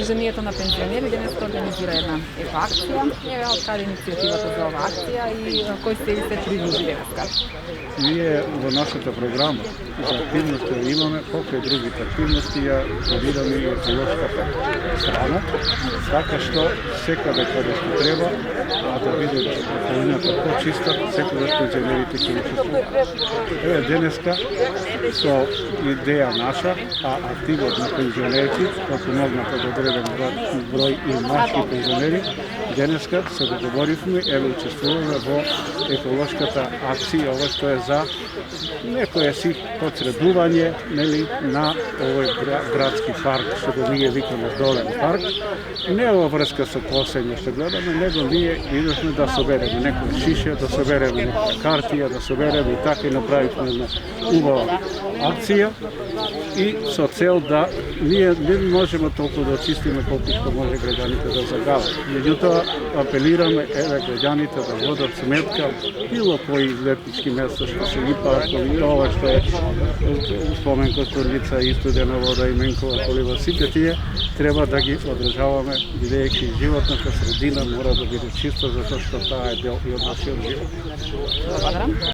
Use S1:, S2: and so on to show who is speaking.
S1: Сдружението на пензионери денеска организира една акција. Откаде иницијативата за оваа акција и кои се придружи денеска?
S2: Ние во нашата програма за активности имаме покрај другите активности ја планираме и еколошката страна, така што секаде каде што треба, а да биде околината почиста, секогаш пензионерите ќе учествуваат. Еве денеска со идеја наша, а активот на пензионерци, помогната да одреден број и млади пензионери, денеска се договоривме, еве учествуваме во еколошката акција, ова што е за некое си подсредување, нели, на овој градски парк, што го ние викаме Долен парк, не во врска со косење што гледаме, него ние идешме да собереме некој шише, да собереме некоја картија, да собереме и така и направивме една убава акција и со цел да ние не можеме толку да очистиме колку што може граѓаните да загават. Меѓутоа апелираме еве граѓаните да водат сметка било кои излетнички места што се Ипаракови, ова што е спомен Костурница и Студена вода и Менкова колива, сите тие треба да ги одржаваме, бидејќи животната средина мора да биде чиста, затоа што таа е дел и од нашиот живот.
S1: Благодарам.